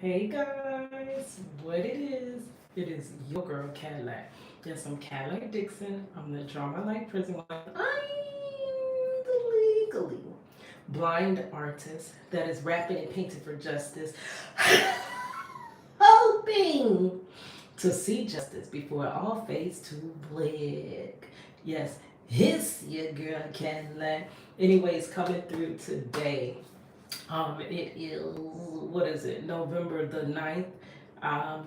Hey guys, what it is your girl Cadillac. Yes, I'm Cadillac Dixon. I'm the drama like prison wife. I'm the legally blind artist that is rapping and painting for justice, hoping to see justice before it all fades to black. Yes, it's your girl Cadillac. Anyways, coming through today. It is, what is it, November the 9th,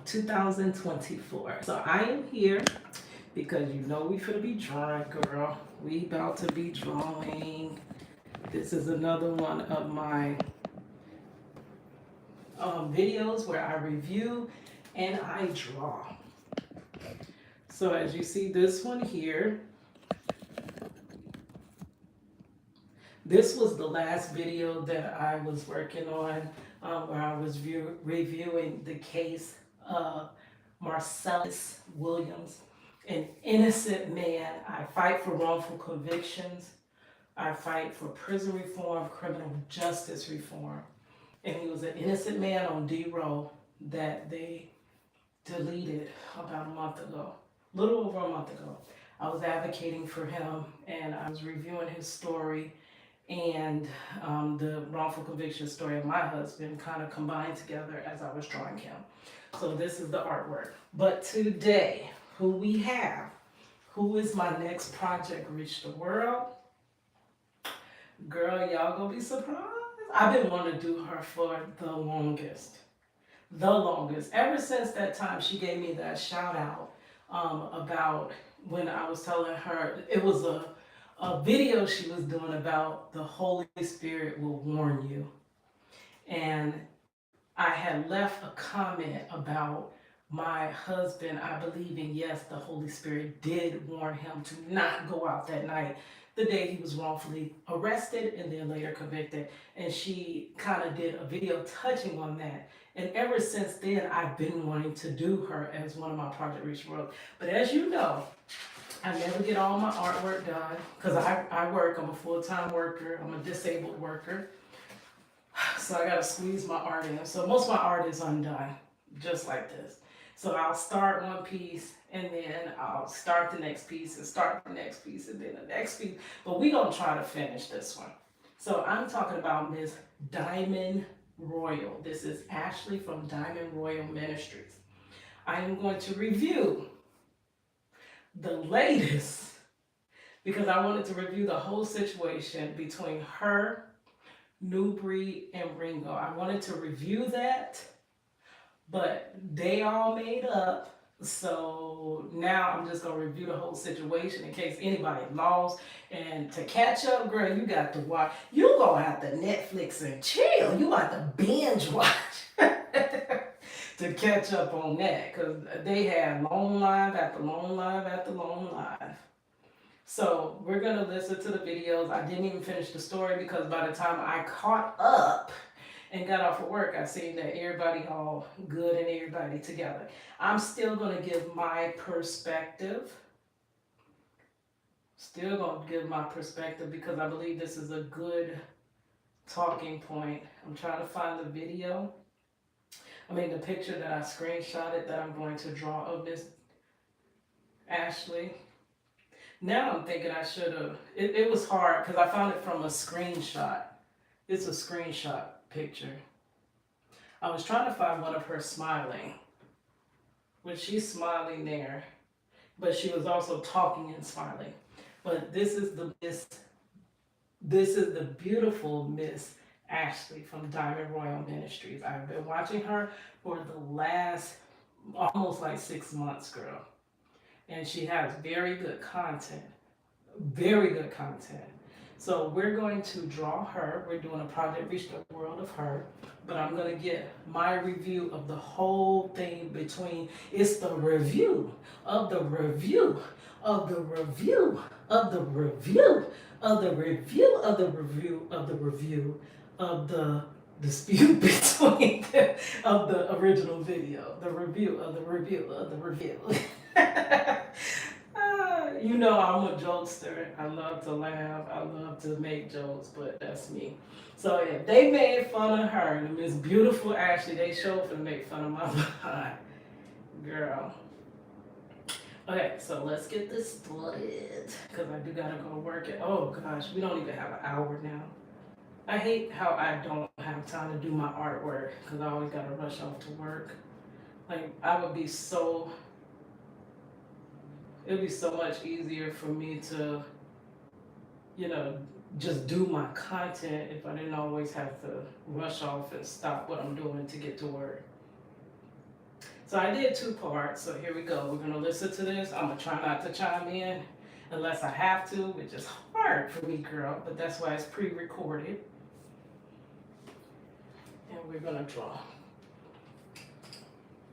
2024. So I am here because you know we finna be drawing, girl. We about to be drawing. This is another one of my videos where I review and I draw. So as you see this one here, this was the last video that I was working on where I was reviewing the case of Marcellus Williams, an innocent man. I fight for wrongful convictions. I fight for prison reform, criminal justice reform. And he was an innocent man on D-Row that they deleted about a month ago, a little over a month ago. I was advocating for him and I was reviewing his story and the wrongful conviction story of my husband kind of combined together as I was drawing him. So this is the artwork. But today, who is my next project, Reach the World? Girl, y'all gonna be surprised. I've been wanting to do her for the longest. Ever since that time she gave me that shout out about when I was telling her, it was a video she was doing about the Holy Spirit will warn you. And I had left a comment about my husband. I believe in, yes, the Holy Spirit did warn him to not go out that night, the day he was wrongfully arrested and then later convicted. And she kind of did a video touching on that. And ever since then, I've been wanting to do her as one of my Project Reach World. But as you know, I never get all my artwork done because I work. I'm a full-time worker. I'm a disabled worker. So I got to squeeze my art in. So most of my art is undone, just like this. So I'll start one piece and then I'll start the next piece and start the next piece and then the next piece. But we're going to try to finish this one. So I'm talking about Miss Diamond Royal. This is Ashley from Diamond Royal Ministries. I am going to review the latest because I wanted to review the whole situation between her, Nubreed, and Ringo. I wanted to review that, but they all made up. So now I'm just going to review the whole situation in case anybody lost. And to catch up, girl, you got to watch. You going to have to Netflix and chill. You got to binge watch to catch up on that because they had long live after long live after long live. So we're going to listen to the videos. I didn't even finish the story because by the time I caught up and got off of work, I seen that everybody all good and everybody together. I'm still going to give my perspective. Still going to give my perspective because I believe this is a good talking point. I'm trying to find the video. The picture that I screenshotted that I'm going to draw of Miss Ashley. Now I'm thinking I should have, it was hard because I found it from a screenshot. It's a screenshot picture. I was trying to find one of her smiling, when she's smiling there, but she was also talking and smiling. But this is the beautiful Miss Ashley from Diamond Royal Ministries. I've been watching her for the last almost like 6 months, girl. And she has very good content. Very good content. So we're going to draw her. We're doing a Project Reach the World of her. But I'm going to get my review of the whole thing between, it's the review of the review of the review of the review of the review of the review of the review of the dispute between of the original video, the review of the review of the review. You know, I'm a jokester. I love to laugh. I love to make jokes, but that's me. So yeah, they made fun of her. And Miss Beautiful Ashley, they showed for to make fun of my behind. Girl. Okay, so let's get this started. Because I do gotta go to work. Oh gosh, we don't even have an hour now. I hate how I don't have time to do my artwork because I always gotta rush off to work. Like, I would be so, it'd be so much easier for me to, you know, just do my content if I didn't always have to rush off and stop what I'm doing to get to work. So I did two parts, so here we go. We're gonna listen to this. I'm gonna try not to chime in unless I have to, which is hard for me, girl, but that's why it's pre-recorded. And we're gonna draw.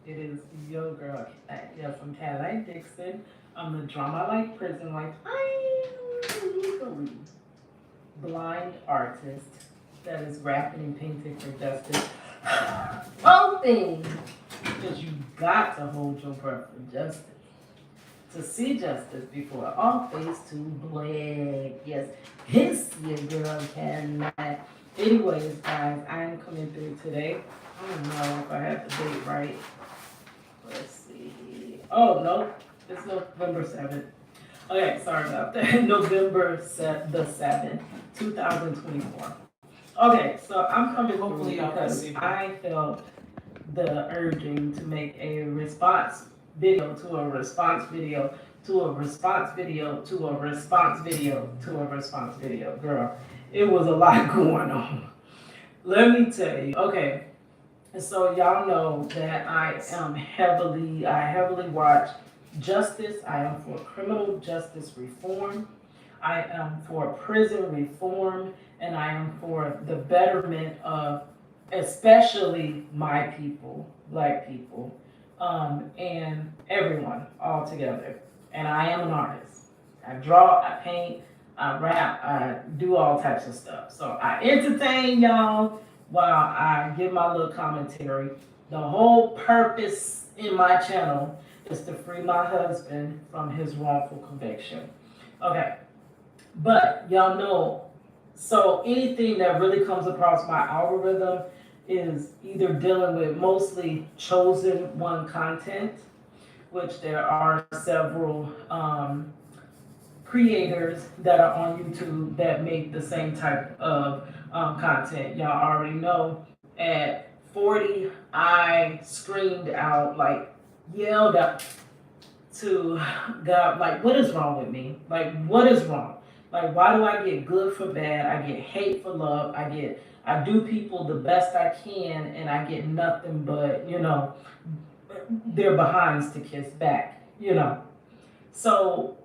It is your girl, yes, I'm Caroline Dixon. I'm the drama like prison like blind artist that is rapping and painting for justice. Hoping because you got to hold your breath for justice. To see justice before all face to black. Yes, this your girl cannot. Anyways, guys, I am coming through today. I don't know if I have the date right. Let's see. Oh, no. It's November 7th. Okay, sorry about that. November the 7th, 2024. Okay, so I'm coming through because I felt the urging to make a response video to a response video to a response video to a response video to a response video. Girl, it was a lot going on. Let me tell you. Okay, and so y'all know that I heavily watch justice. I am for criminal justice reform. I am for prison reform, and I am for the betterment of especially my people, black people, and everyone all together. And I am an artist. I draw, I paint, I rap, I do all types of stuff. So I entertain y'all while I give my little commentary. The whole purpose in my channel is to free my husband from his wrongful conviction. Okay, but y'all know, so anything that really comes across my algorithm is either dealing with mostly chosen one content, which there are several creators that are on YouTube that make the same type of content. Y'all already know at 40, I screamed out, like yelled out to God, like, what is wrong with me? Like, what is wrong? Like, why do I get good for bad? I get hate for love. I do people the best I can, and I get nothing but, their behinds to kiss back, So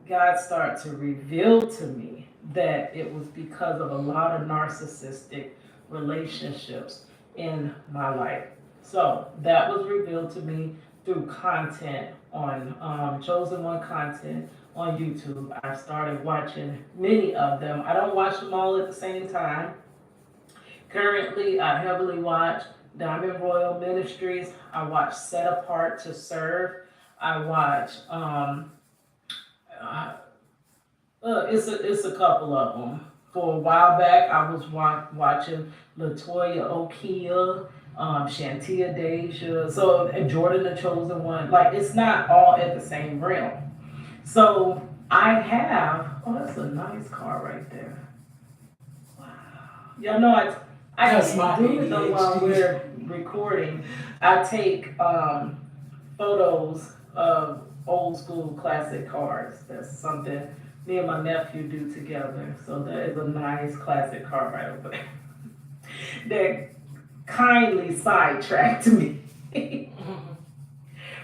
God started to reveal to me that it was because of a lot of narcissistic relationships in my life. So that was revealed to me through content on Chosen One content on YouTube. I started watching many of them. I don't watch them all at the same time. Currently, I heavily watch Diamond Royal Ministries. I watch Set Apart to Serve. I watch it's a couple of them. For a while back, I was watching Latoya Okia, Shantia Deja, so and Jordan the Chosen One. Like, it's not all at the same realm. So I have. Oh, that's a nice car right there. Wow. Y'all know I can't do it though while we're recording. I take photos of old school classic cars. That's something me and my nephew do together. So that is a nice classic car right over there. That kindly sidetracked me.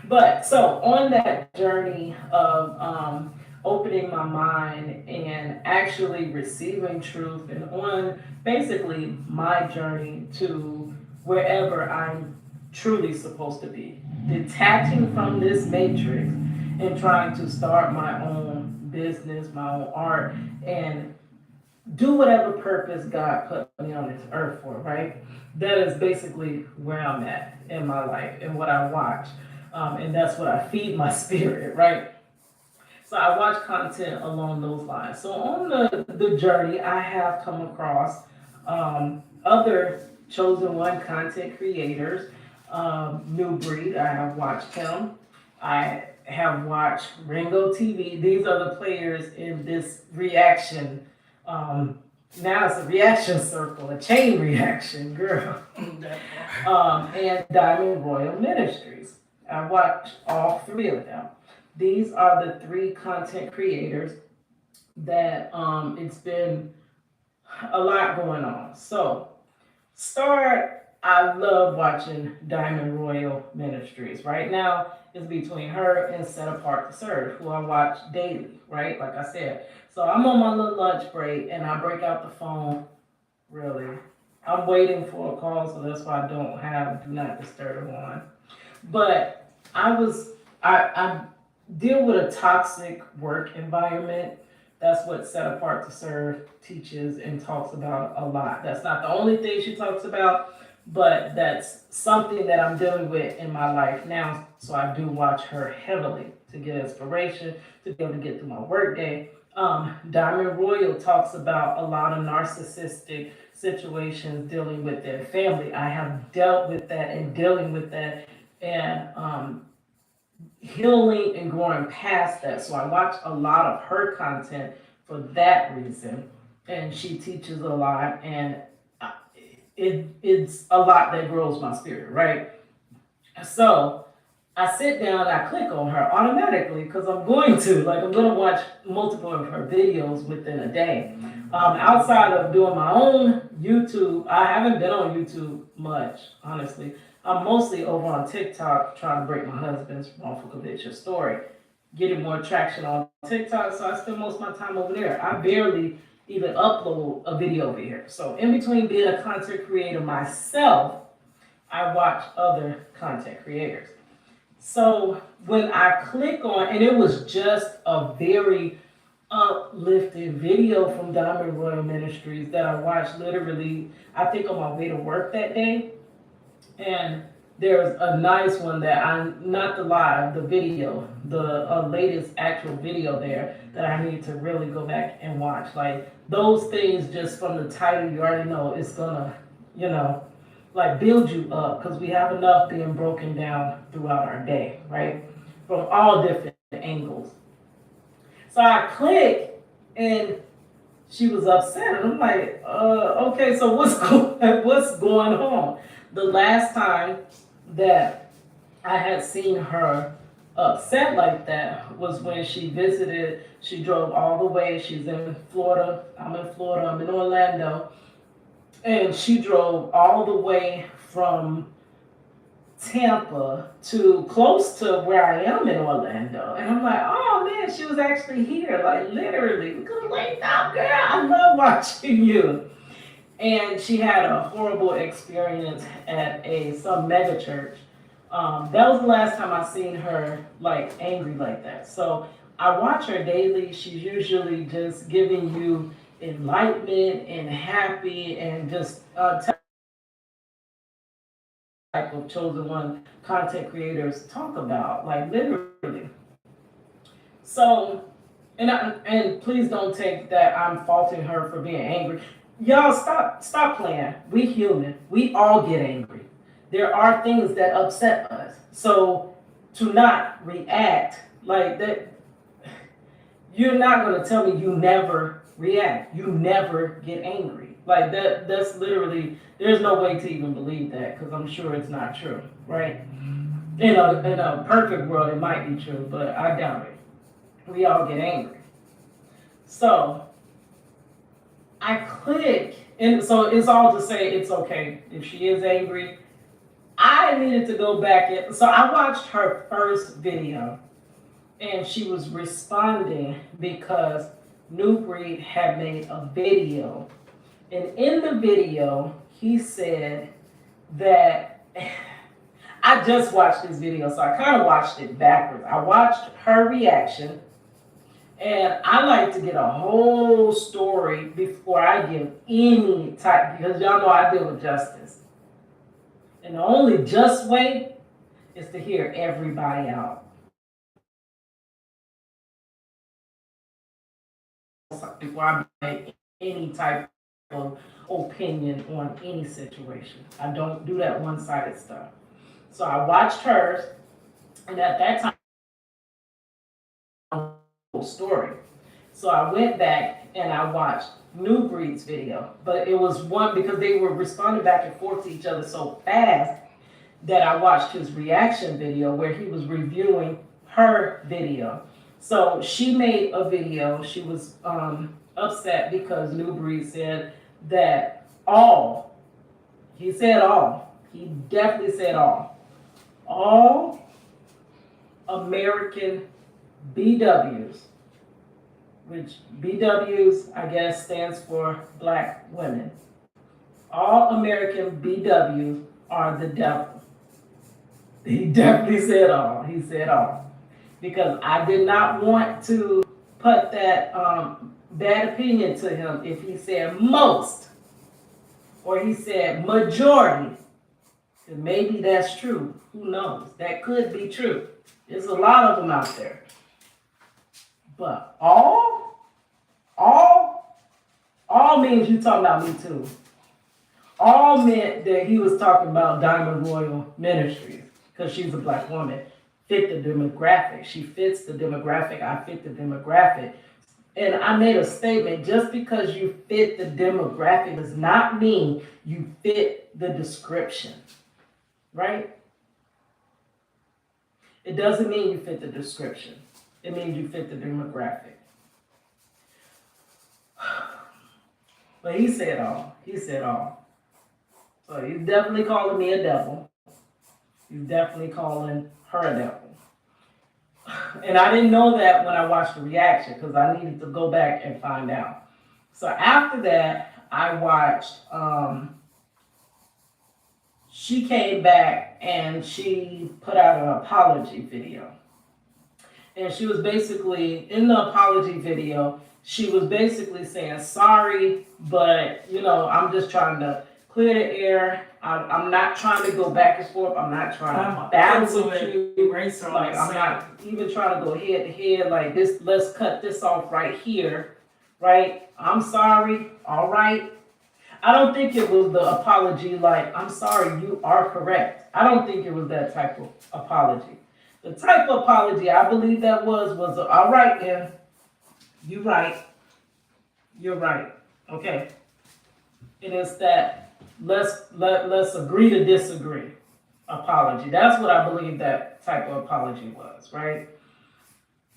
But so on that journey of opening my mind and actually receiving truth, and on basically my journey to wherever I'm truly supposed to be, detaching from this matrix and trying to start my own business, my own art, and do whatever purpose God put me on this earth for, right? That is basically where I'm at in my life and what I watch. And that's what I feed my spirit, right? So I watch content along those lines. So on the journey, I have come across other chosen one content creators. Nubreed, I have watched him. I have watched Ringo TV. These are the players in this reaction. Um, Now it's a reaction circle, a chain reaction, girl. And Diamond Royal Ministries. I watched all three of them. These are the three content creators that it's been a lot going on. So I love watching Diamond Royal Ministries. Right now, it's between her and Set Apart to Serve, who I watch daily, right? Like I said. So I'm on my little lunch break and I break out the phone, really. I'm waiting for a call, so that's why I don't have Do Not Disturb on. But I deal with a toxic work environment. That's what Set Apart to Serve teaches and talks about a lot. That's not the only thing she talks about, but that's something that I'm dealing with in my life now. So I do watch her heavily to get inspiration, to be able to get through my workday. Diamond Royal talks about a lot of narcissistic situations dealing with their family. I have dealt with that and dealing with that and healing and growing past that. So I watch a lot of her content for that reason. And she teaches a lot, and it's a lot that grows my spirit, right? So I sit down, I click on her automatically because I'm going to. Like, I'm going to watch multiple of her videos within a day. Outside of doing my own YouTube, I haven't been on YouTube much, honestly. I'm mostly over on TikTok trying to break my husband's wrongful conviction story, getting more traction on TikTok, so I spend most of my time over there. I barely even upload a video over here. So in between being a content creator myself, I watch other content creators. So when I click on, and it was just a very uplifting video from Diamond Royal Ministries that I watched literally, I think on my way to work that day. And there's a nice one that not the live, the video, the latest actual video there that I need to really go back and watch. Like those things, just from the title, you already know it's gonna, you know, like build you up because we have enough being broken down throughout our day, right? From all different angles. So I click and she was upset. And I'm like, okay, so what's going on? The last time that I had seen her upset like that was when she visited. She drove all the way. She's in Florida. I'm in Florida. I'm in Orlando. And she drove all the way from Tampa to close to where I am in Orlando. And I'm like, oh man, she was actually here. Like literally, we could wait out, girl. I love watching you. And she had a horrible experience at some mega church. That was the last time I seen her like angry like that. So I watch her daily. She's usually just giving you enlightenment and happy and just type of chosen one content creators talk about, like literally. So, and please don't take that I'm faulting her for being angry. Y'all stop playing. We human. We all get angry. There are things that upset us. So to not react like that, you're not gonna tell me you never react. You never get angry. Like that's literally, there's no way to even believe that because I'm sure it's not true, right? In a perfect world, it might be true, but I doubt it. We all get angry. So I click, and so it's all to say it's okay if she is angry. I needed to go back in, so I watched her first video, and she was responding because Nubreed had made a video, and in the video he said that I just watched this video, so I kind of watched it backwards. I watched her reaction. And I like to get a whole story before I give any type, because y'all know I deal with justice. And the only just way is to hear everybody out. before I make any type of opinion on any situation. I don't do that one-sided stuff. So I watched hers, and at that time, story. So I went back and I watched Nubreed's video, but it was one because they were responding back and forth to each other so fast that I watched his reaction video where he was reviewing her video. So she made a video. She was upset because Nubreed said that he said he definitely said all American BWs, which BWs, I guess, stands for Black women. All American BWs are the devil. He definitely said all. He said all. Because I did not want to put that bad opinion to him if he said most or he said majority. And maybe that's true. Who knows? That could be true. There's a lot of them out there. But all means you talking about me too. All meant that he was talking about Diamond Royal Ministries because she's a Black woman. Fit the demographic. She fits the demographic. I fit the demographic. And I made a statement, just because you fit the demographic does not mean you fit the description, right? It doesn't mean you fit the description. It means you fit the demographic. But he said all. He said all. So he's definitely calling me a devil. He's definitely calling her a devil. And I didn't know that when I watched the reaction because I needed to go back and find out. So after that, I watched, she came back and she put out an apology video. And she was basically, in the apology video, she was basically saying, sorry, but, I'm just trying to clear the air. I'm not trying to go back and forth. I'm not trying to battle with you. Like, I'm not even trying to go head to head like this. Let's cut this off right here, right? I'm sorry. All right. I don't think it was the apology like, I'm sorry, you are correct. I don't think it was that type of apology. The type of apology I believe that was all right, then. You right. You're right. Okay. It is that let's agree to disagree apology. That's what I believe that type of apology was, right?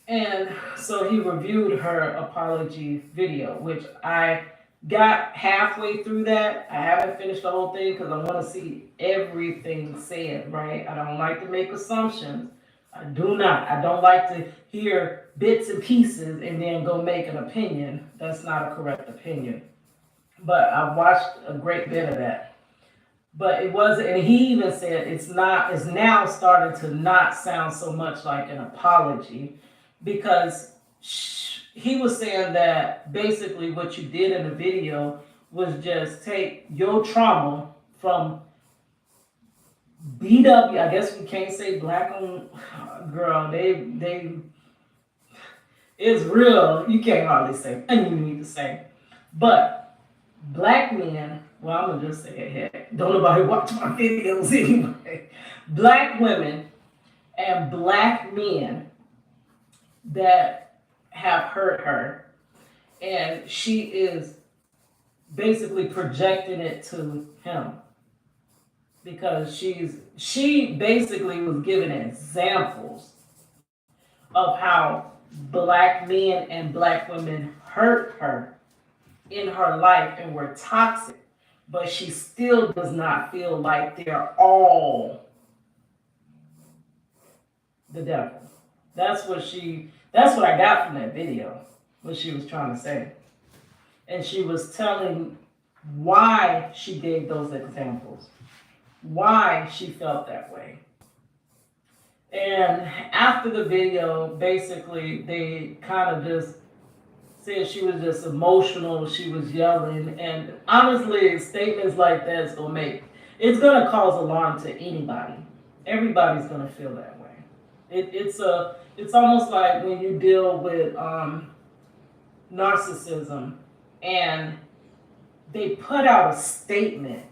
And so he reviewed her apology video, which I got halfway through that. I haven't finished the whole thing because I want to see everything said, right? I don't like to make assumptions. I do not. I don't like to hear bits and pieces and then go make an opinion. That's not a correct opinion. But I watched a great bit of that. But it wasn't, and he even said it's now starting to not sound so much like an apology because he was saying that basically what you did in the video was just take your trauma from BW, I guess we can't say Black on girl, they it's real. You can't hardly say, and you need to say. But Black men, well, I'm gonna just say it here. Don't nobody watch my videos anyway. Black women and Black men that have hurt her, and she is basically projecting it to him because she basically was giving examples of how Black men and Black women hurt her in her life and were toxic, but she still does not feel like they're all the devil. That's what I got from that video, what she was trying to say. And she was telling why she gave those examples, why she felt that way. And after the video, basically, they kind of just said she was just emotional, she was yelling, and honestly, statements like that is it's gonna cause alarm to anybody. Everybody's gonna feel that way. It's almost like when you deal with narcissism, and they put out a statement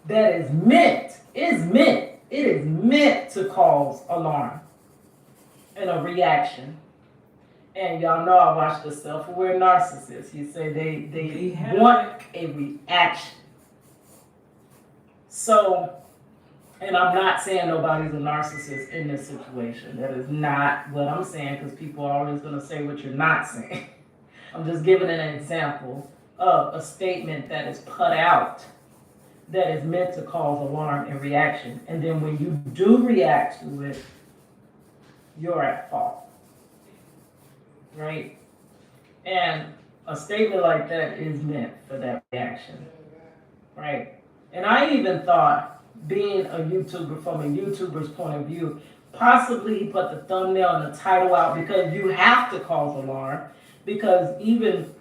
that it is meant to cause alarm and a reaction. And y'all know I watch the self-aware narcissists. You say they want a reaction. So, and I'm not saying nobody's a narcissist in this situation. That is not what I'm saying, because people are always going to say what you're not saying. I'm just giving an example of a statement that is put out that is meant to cause alarm and reaction. And then when you do react to it, you're at fault, right? And a statement like that is meant for that reaction, right? And I even thought, being a YouTuber, from a YouTuber's point of view, possibly he put the thumbnail and the title out because you have to cause alarm, because even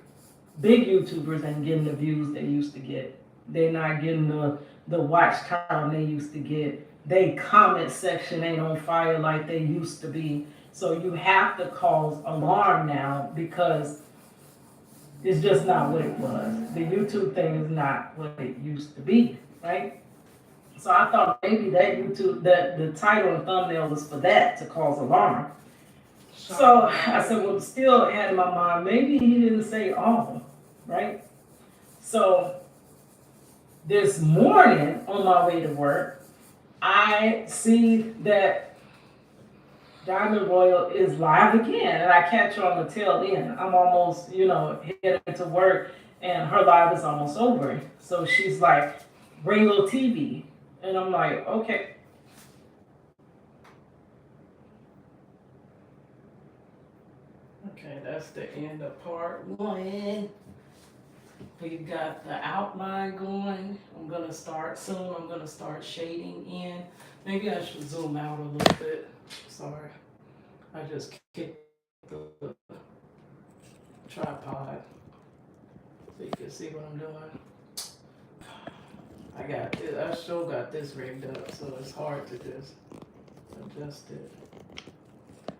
big YouTubers ain't getting the views they used to get. They're not getting the watch count they used to get. They comment section ain't on fire like they used to be. So you have to cause alarm now, because it's just not what it was. The YouTube thing is not what it used to be, right? So I thought maybe that the title and thumbnail was for that, to cause alarm. So I said, well, still had in my mind, maybe he didn't say all, right? So this morning on my way to work, I see that Diamond Royal is live again, and I catch her on the tail end. I'm almost, heading to work, and her live is almost over. So she's like, Ringo TV. And I'm like, okay. Okay, that's the end of part one. We've got the outline going. I'm gonna start soon. I'm gonna start shading in. Maybe I should zoom out a little bit. Sorry. I just kicked the tripod so you can see what I'm doing. I still got this rigged up, so it's hard to just adjust it.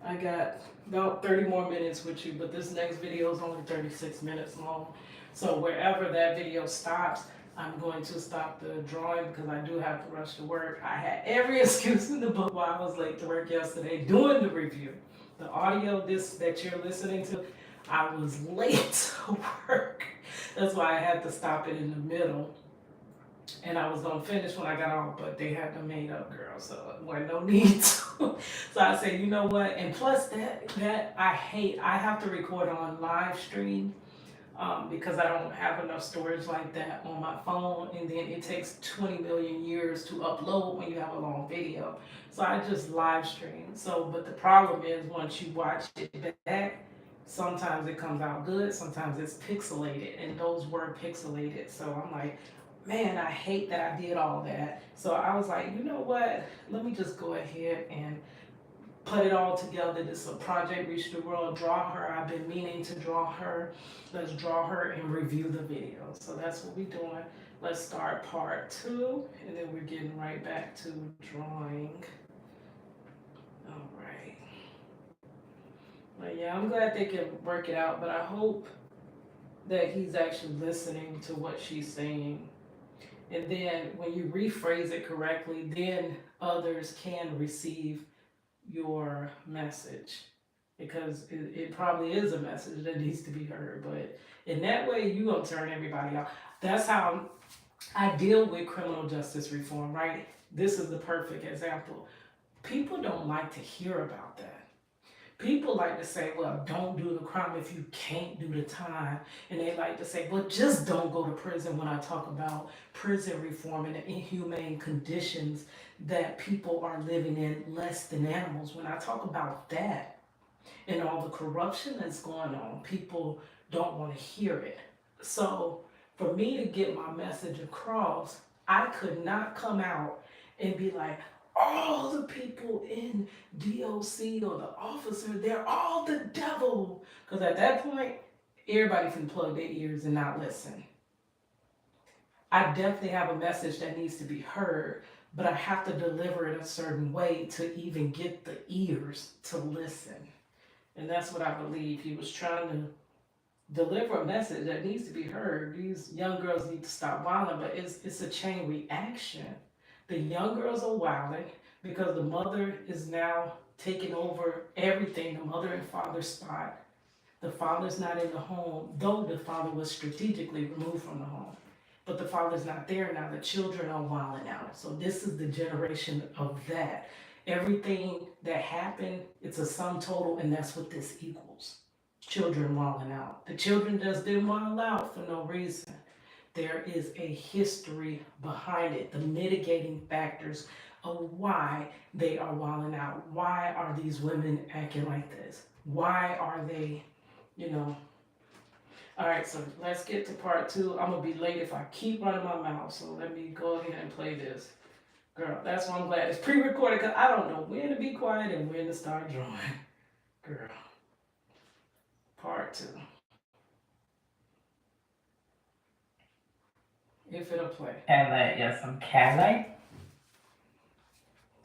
I got about 30 more minutes with you, but this next video is only 36 minutes long. So wherever that video stops, I'm going to stop the drawing because I do have to rush to work. I had every excuse in the book why I was late to work yesterday doing the review. The audio that you're listening to, I was late to work. That's why I had to stop it in the middle. And I was gonna finish when I got off, but they had the made up girl, so there wasn't no need to. So I said, you know what? And plus that I hate. I have to record on live stream because I don't have enough storage like that on my phone, and then it takes 20 million years to upload when you have a long video. So I just live stream. So, but the problem is once you watch it back, sometimes it comes out good, sometimes it's pixelated, and those were pixelated. So I'm like, man, I hate that I did all that. So I was like, you know what? Let me just go ahead and put it all together. This is a project, Reach the World, draw her. I've been meaning to draw her. Let's draw her and review the video. So that's what we're doing. Let's start part two, and then we're getting right back to drawing. All right. But yeah, I'm glad they can work it out, but I hope that he's actually listening to what she's saying. And then when you rephrase it correctly, then others can receive your message, because it probably is a message that needs to be heard. But in that way, you're going to turn everybody off. That's how I deal with criminal justice reform, right? This is the perfect example. People don't like to hear about that. People like to say, well, don't do the crime if you can't do the time. And they like to say, well, just don't go to prison, when I talk about prison reform and the inhumane conditions that people are living in less than animals. When I talk about that and all the corruption that's going on, people don't want to hear it. So for me to get my message across, I could not come out and be like, all the people in DOC or the officer, they're all the devil. Because at that point, everybody can plug their ears and not listen. I definitely have a message that needs to be heard, but I have to deliver it a certain way to even get the ears to listen. And that's what I believe he was trying to deliver a message that needs to be heard. These young girls need to stop wilding, but it's a chain reaction. The young girls are wilding because the mother is now taking over everything, the mother and father spot. The father's not in the home, though the father was strategically removed from the home. But the father's not there now. The children are wilding out. So this is the generation of that. Everything that happened, it's a sum total, and that's what this equals. Children wilding out. The children just didn't wild out for no reason. There is a history behind it, the mitigating factors of why they are wilding out. Why are these women acting like this? Why are they, you know? All right, so let's get to part two. I'm gonna be late if I keep running my mouth, so let me go ahead and play this. Girl, that's why I'm glad it's pre-recorded, because I don't know when to be quiet and when to start drawing. Girl, part two. If it'll play. Cadillac, yes, I'm Cadillac.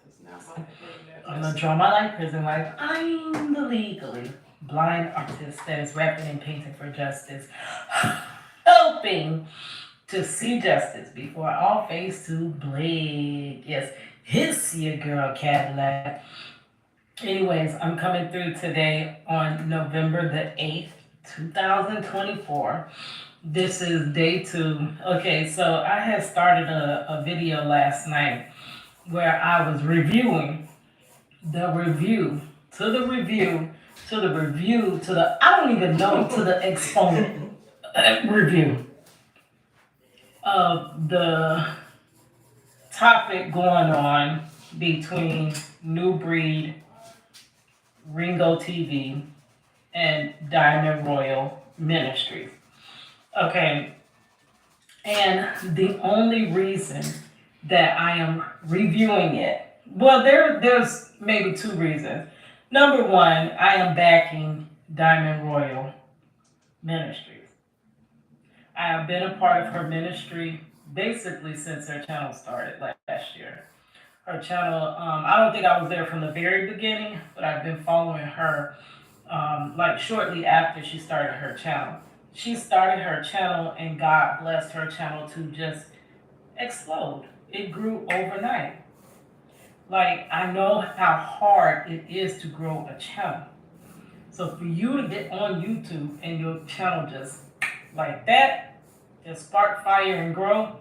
It's not my internet. I'm gonna draw my life, prison life. I'm the legally blind artist that is rapping and painting for justice, helping to see justice before all face to bleed. Yes, it's your girl Cadillac. Anyways, I'm coming through today on November the 8th, 2024. This is day 2. Okay, so I had started a video last night where I was reviewing the review to the review to the review to the, I don't even know, to the exponent review of the topic going on between Nubreed RingoTV and Diamond Royal Ministries. Okay, and the only reason that I am reviewing it, well, there's maybe 2 reasons. Number 1, I am backing Diamond Royal Ministries. I have been a part of her ministry basically since her channel started last year. Her channel, I don't think I was there from the very beginning, but I've been following her like shortly after she started her channel. She started her channel and God blessed her channel to just explode. It grew overnight. Like, I know how hard it is to grow a channel. So for you to get on YouTube and your channel just like that, just spark fire and grow,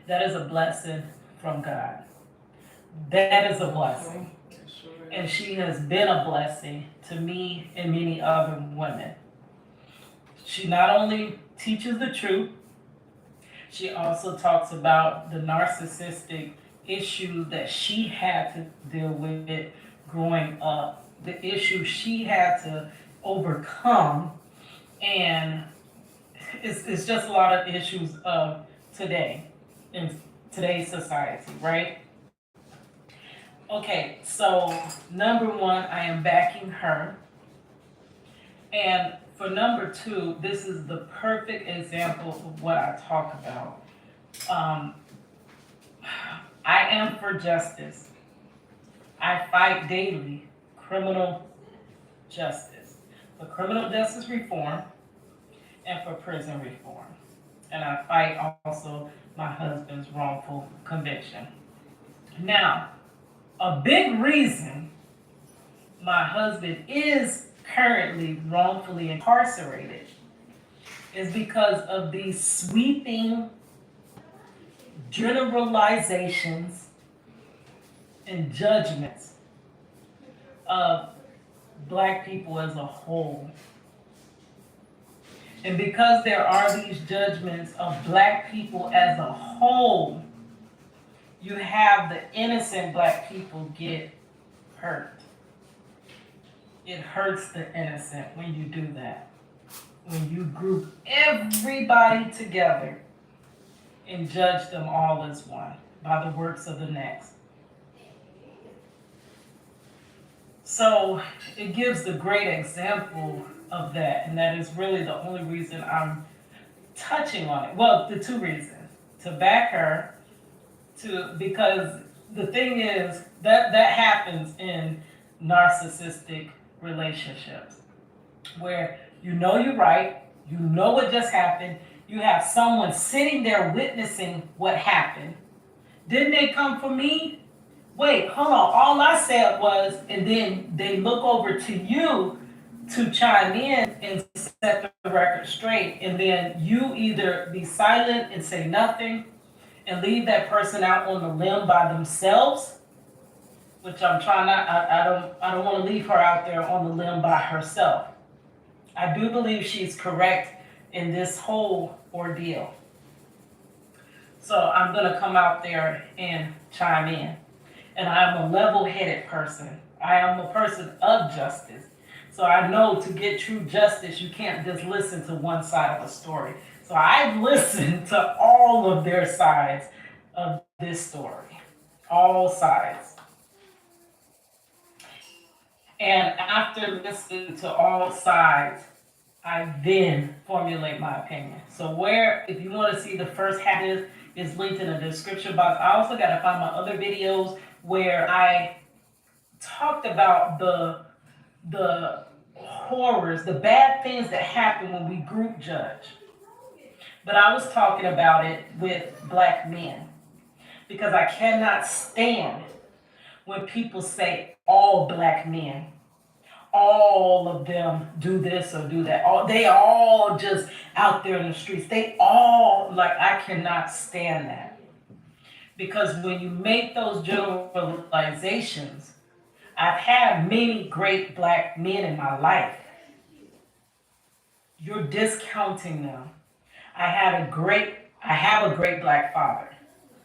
that is a blessing from God. That is a blessing. And she has been a blessing to me and many other women. She not only teaches the truth, she also talks about the narcissistic issue that she had to deal with growing up, the issue she had to overcome, and it's just a lot of issues of today, in today's society, right? Okay, so number 1, I am backing her. And for number 2, this is the perfect example of what I talk about. I am for justice. I fight daily criminal justice, for criminal justice reform and for prison reform. And I fight also my husband's wrongful conviction. Now, a big reason my husband is currently wrongfully incarcerated is because of these sweeping generalizations and judgments of Black people as a whole. And because there are these judgments of Black people as a whole, you have the innocent Black people get hurt. It hurts the innocent when you do that. When you group everybody together and judge them all as one by the works of the next. So it gives the great example of that, and that is really the only reason I'm touching on it. Well, the 2 reasons. To back her, because the thing is that happens in narcissistic relationships where You know you're right. You know what just happened. You have someone sitting there witnessing what happened. Didn't they come for me? Wait, hold on. All I said was, and then they look over to you to chime in and set the record straight. And then you either be silent and say nothing and leave that person out on the limb by themselves, which I'm trying not, I don't want to leave her out there on the limb by herself. I do believe she's correct in this whole ordeal. So I'm going to come out there and chime in. And I am a level-headed person. I am a person of justice. So I know to get true justice, you can't just listen to one side of a story. So I've listened to all of their sides of this story. All sides. And after listening to all sides, I then formulate my opinion. So if you want to see the first half is linked in the description box. I also got to find my other videos where I talked about the horrors, the bad things that happen when we group judge. But I was talking about it with black men because I cannot stand when people say all black men, all of them do this or do that. They all just out there in the streets. They all, I cannot stand that. Because when you make those generalizations, I've had many great black men in my life. You're discounting them. I have a great black father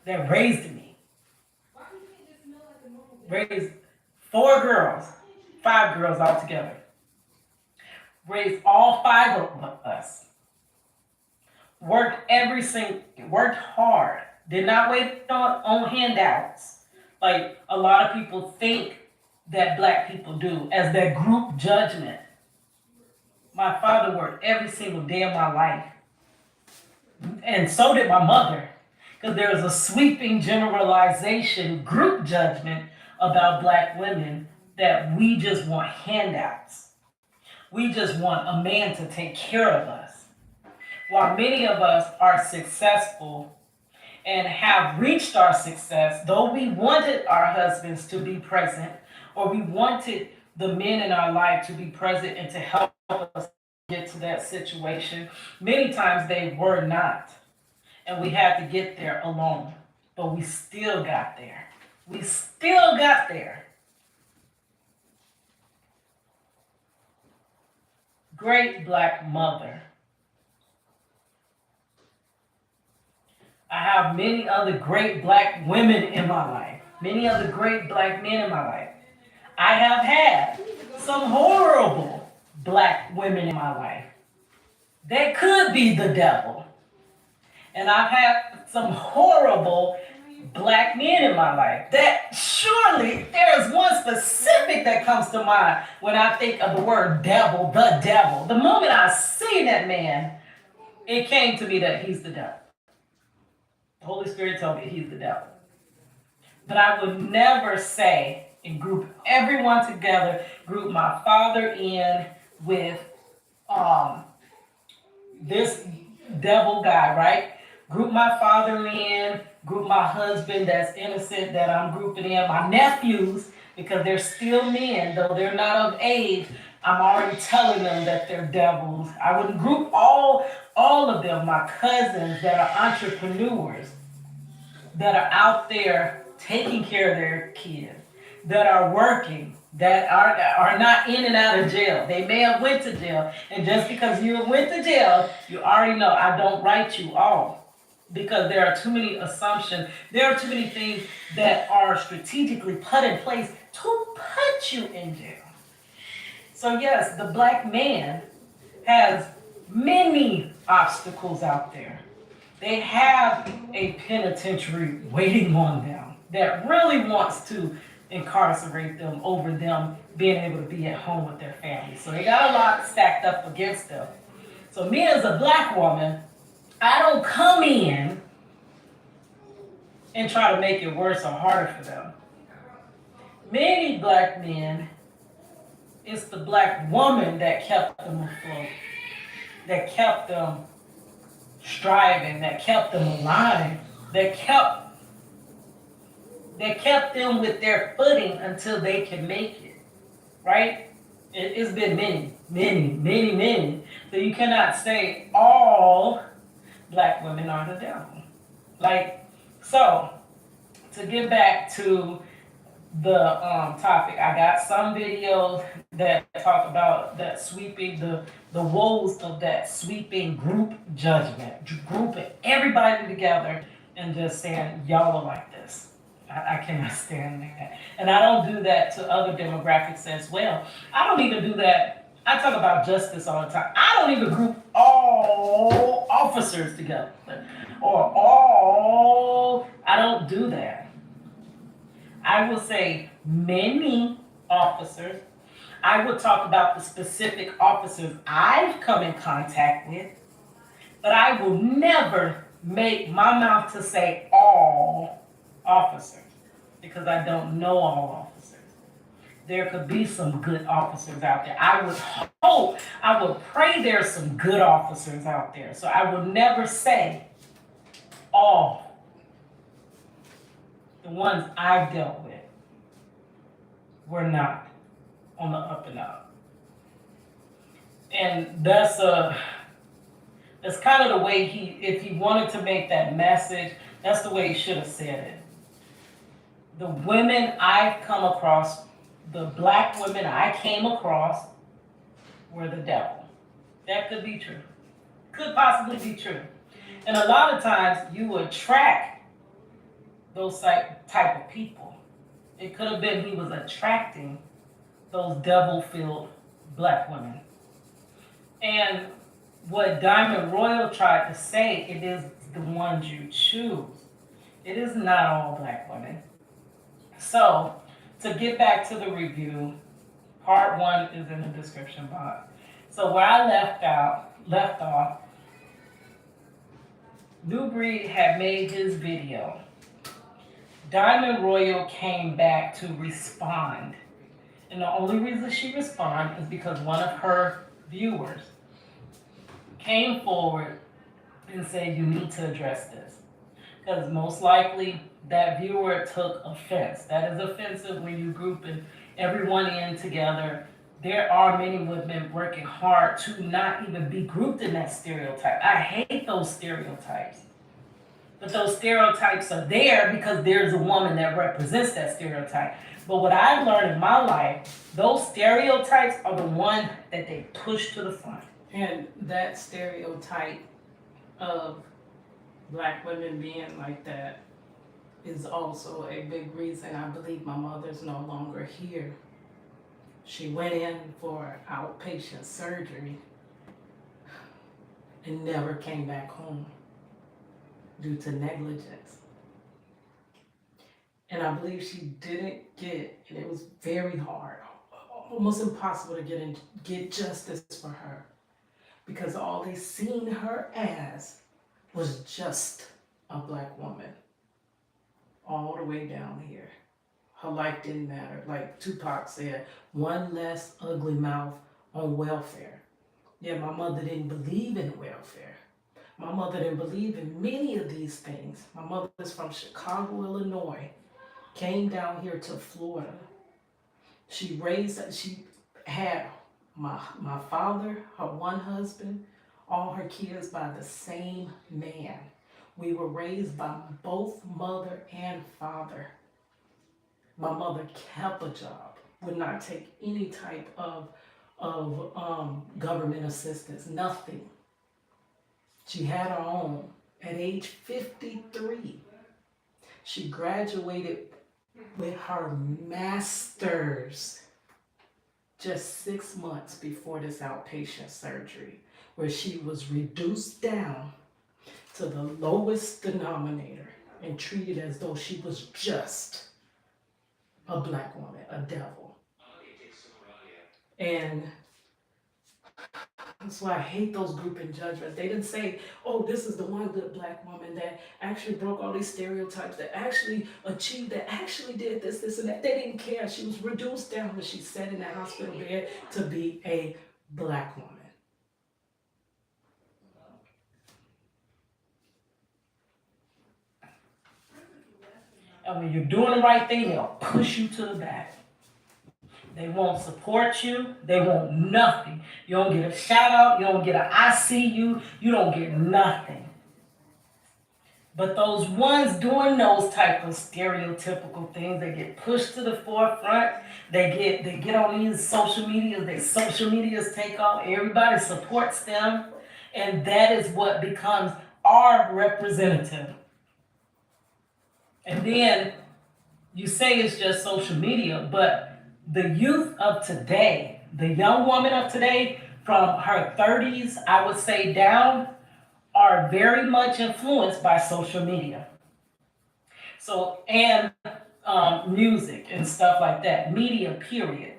that raised me. Raised 4 girls, 5 girls altogether. Raised all 5 of us. Worked hard. Did not wait on handouts. Like a lot of people think that black people do as their group judgment. My father worked every single day of my life. And so did my mother. Because there is a sweeping generalization, group judgment about black women that we just want handouts. We just want a man to take care of us. While many of us are successful and have reached our success, though we wanted our husbands to be present, or we wanted the men in our life to be present and to help us get to that situation, many times they were not. And we had to get there alone. But we still got there. We still got there. Great black mother. I have many other great black women in my life. Many other great black men in my life. I have had some horrible black women in my life. That could be the devil. And I've had some horrible black men in my life. That surely there's one specific that comes to mind when I think of the word devil, the devil. The moment I seen that man, it came to me that he's the devil. The Holy Spirit told me he's the devil. But I would never say and group everyone together, group my father in with this devil guy, right? Group my father in, group my husband that's innocent that I'm grouping in, my nephews, because they're still men, though they're not of age. I'm already telling them that they're devils. I wouldn't group all of them, my cousins that are entrepreneurs, that are out there taking care of their kids, that are working, that are not in and out of jail. They may have went to jail, and just because you went to jail, you already know I don't write you off. Because there are too many assumptions. There are too many things that are strategically put in place to put you in jail. So yes, the black man has many obstacles out there. They have a penitentiary waiting on them that really wants to incarcerate them over them being able to be at home with their family. So they got a lot stacked up against them. So me as a black woman, I don't come in and try to make it worse or harder for them. Many black men, it's the black woman that kept them afloat. that kept them striving, that kept them alive, that kept them with their footing until they can make it, right? It's been many. So you cannot say all black women are the devil. Like, so to get back to the topic, I got some videos that talk about that sweeping, the woes of that sweeping group judgment, grouping everybody together and just saying, y'all are like this. I cannot stand that. And I don't do that to other demographics as well. I don't even do that. I talk about justice all the time. I don't even group all officers together or all, I don't do that. I will say many officers. I will talk about the specific officers I've come in contact with, but I will never make my mouth to say all officers because I don't know all officers. There could be some good officers out there. I would hope, I would pray there's some good officers out there. So I will never say all. The ones I've dealt with were not on the up and up. And that's kind of the way if he wanted to make that message, that's the way he should have said it. The women I've come across, the black women I came across were the devil. That could be true. Could possibly be true. And a lot of times you attract those type of people. It could have been he was attracting those devil-filled black women. And what Diamond Royal tried to say, it is the ones you choose. It is not all black women. So, to get back to the review, part 1 is in the description box. So where I left off, Nubreed had made his video. Diamond Royal came back to respond. And the only reason she responded is because one of her viewers came forward and said, you need to address this. Because most likely that viewer took offense. That is offensive when you grouping everyone in together. There are many women working hard to not even be grouped in that stereotype. I hate those stereotypes. But those stereotypes are there because there's a woman that represents that stereotype. But what I've learned in my life, those stereotypes are the one that they push to the front. And that stereotype of black women being like that is also a big reason I believe my mother's no longer here. She went in for outpatient surgery and never came back home due to negligence. And I believe she didn't get, and it was very hard, almost impossible to get justice for her, because all they seen her as was just a black woman, all the way down here. Her life didn't matter. Like Tupac said, one less ugly mouth on welfare. Yeah, my mother didn't believe in welfare. My mother didn't believe in many of these things. My mother's from Chicago, Illinois, came down here to Florida. She had my father, her one husband, all her kids by the same man. We were raised by both mother and father. My mother kept a job, would not take any type of government assistance, nothing. She had her own. At age 53, she graduated with her master's just 6 months before this outpatient surgery, where she was reduced down to the lowest denominator and treated as though she was just a black woman, a devil. And that's why I hate those grouping judgments. They didn't say, oh, this is the one good black woman that actually broke all these stereotypes, that actually achieved, that actually did this, and that. They didn't care. She was reduced down when she sat in the hospital bed to be a black woman. And when you're doing the right thing, they'll push you to the back. They won't support you. They want nothing. You don't get a shout out. You don't get an I see you. You don't get nothing. But those ones doing those type of stereotypical things, they get pushed to the forefront. They get on these social medias. Their social medias take off. Everybody supports them, and that is what becomes our representative. And then you say it's just social media, but the youth of today, the young woman of today, from her 30s, I would say down, are very much influenced by social media. So, and music and stuff like that, media, period,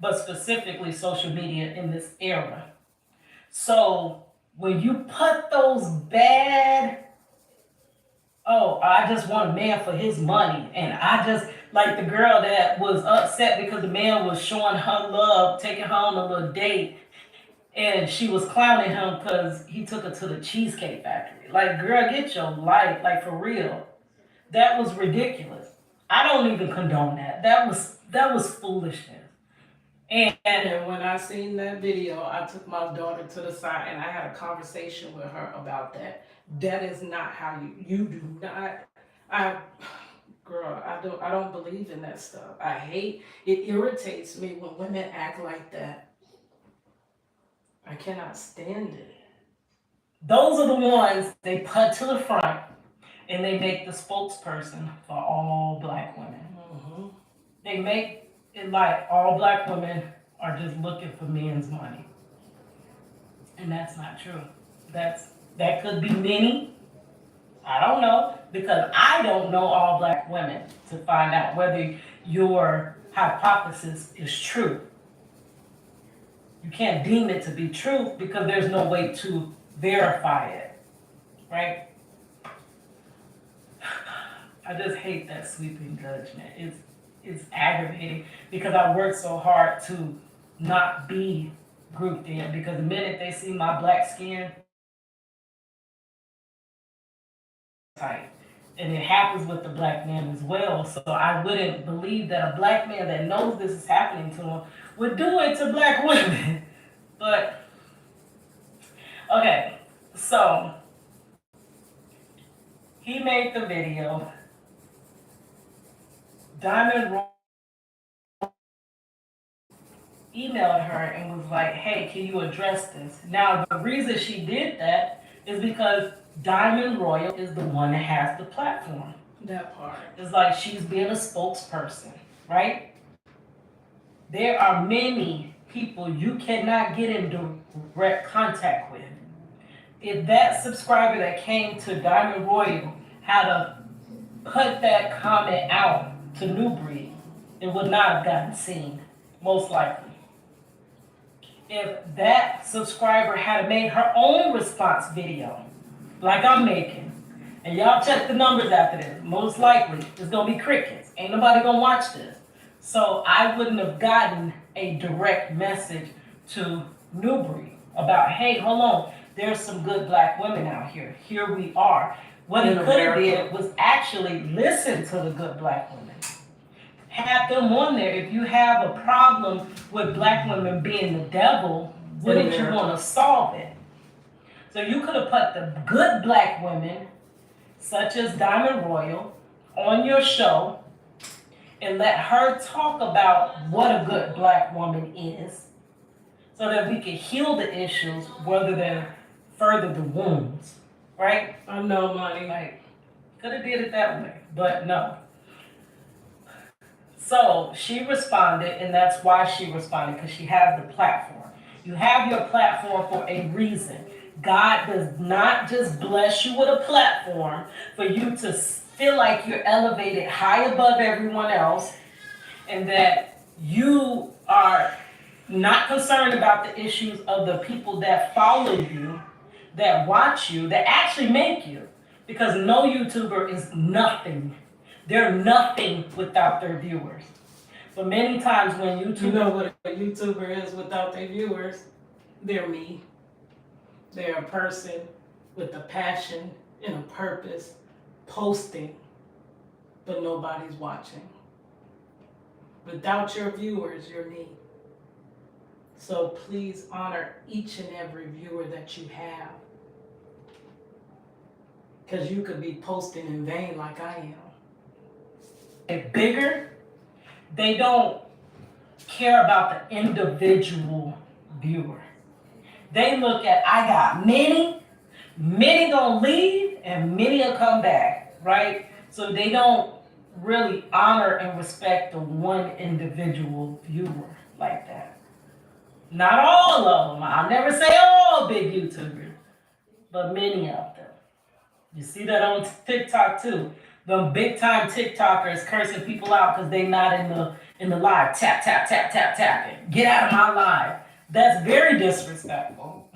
but specifically social media in this era. So, when you put those bad, oh, I just want a man for his money, and I just, like the girl that was upset because the man was showing her love, taking her on a little date, and she was clowning him because he took her to the Cheesecake Factory. Like, girl, get your life, like, for real. That was ridiculous. I don't even condone that. That was foolishness. And when I seen that video, I took my daughter to the side and I had a conversation with her about that. That is not how you do not. I Girl, I don't believe in that stuff. I hate it. Irritates me when women act like that. I cannot stand it. Those are the ones they put to the front and they make the spokesperson for all black women. Mm-hmm. They make it like all black women are just looking for men's money. And that's not true. That could be many. I don't know, because I don't know all black women to find out whether your hypothesis is true. You can't deem it to be true because there's no way to verify it, right? I just hate that sweeping judgment. It's aggravating because I work so hard to not be grouped in, because the minute they see my black skin, tight. And it happens with the black man as well. So I wouldn't believe that a black man that knows this is happening to him would do it to black women. But, okay, so he made the video. Diamond Royal emailed her and was like, hey, can you address this? Now, the reason she did that is because Diamond Royal is the one that has the platform. That part. It's like she's being a spokesperson, right? There are many people you cannot get in direct contact with. If that subscriber that came to Diamond Royal had to put that comment out to Nubreed, it would not have gotten seen, most likely. If that subscriber had made her own response video, like I'm making, and y'all check the numbers after this, most likely it's gonna be crickets. Ain't nobody gonna watch this. So I wouldn't have gotten a direct message to Nubreed about, hey, hold on, there's some good black women out here. Here we are. What he could have did was actually listen to the good black women. Have them on there. If you have a problem with black women being the devil, wouldn't you want to solve it? So you could have put the good black women, such as Diamond Royal, on your show and let her talk about what a good black woman is, so that we can heal the issues rather than further the wounds, right? I know, money. Like, could have did it that way, but no. So she responded, and that's why she responded, because she has the platform. You have your platform for a reason. God does not just bless you with a platform for you to feel like you're elevated high above everyone else and that you are not concerned about the issues of the people that follow you, that watch you, that actually make you. Because no YouTuber is nothing. They're nothing without their viewers. But many times when You know what a YouTuber is without their viewers? They're me. They're a person with a passion and a purpose, posting but nobody's watching. Without your viewers, you're me. So please honor each and every viewer that you have. Because you could be posting in vain like I am. They're bigger. They don't care about the individual viewer. They look at, I got many gonna leave and many will come back, right? So they don't really honor and respect the one individual viewer like that. Not all of them. I'll never say all big YouTubers, but many of them. You see that on TikTok too. The big time TikTokers cursing people out because they not in the live. Tap, tap, tap, tap, tapping. Get out of my live. That's very disrespectful.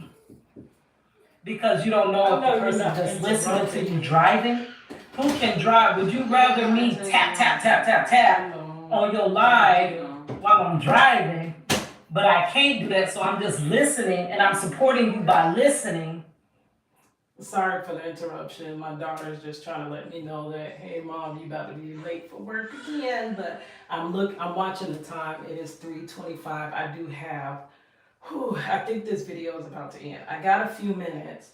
Because you don't know if the person just listening to you driving. Who can drive? Would you rather me tap, tap, tap, tap, tap on your live while I'm driving? But I can't do that, so I'm just listening and I'm supporting you by listening. Sorry for the interruption. My daughter's just trying to let me know that, hey mom, you about to be late for work again. But I'm watching the time. It is 3:25. I do have, I think this video is about to end. I got a few minutes.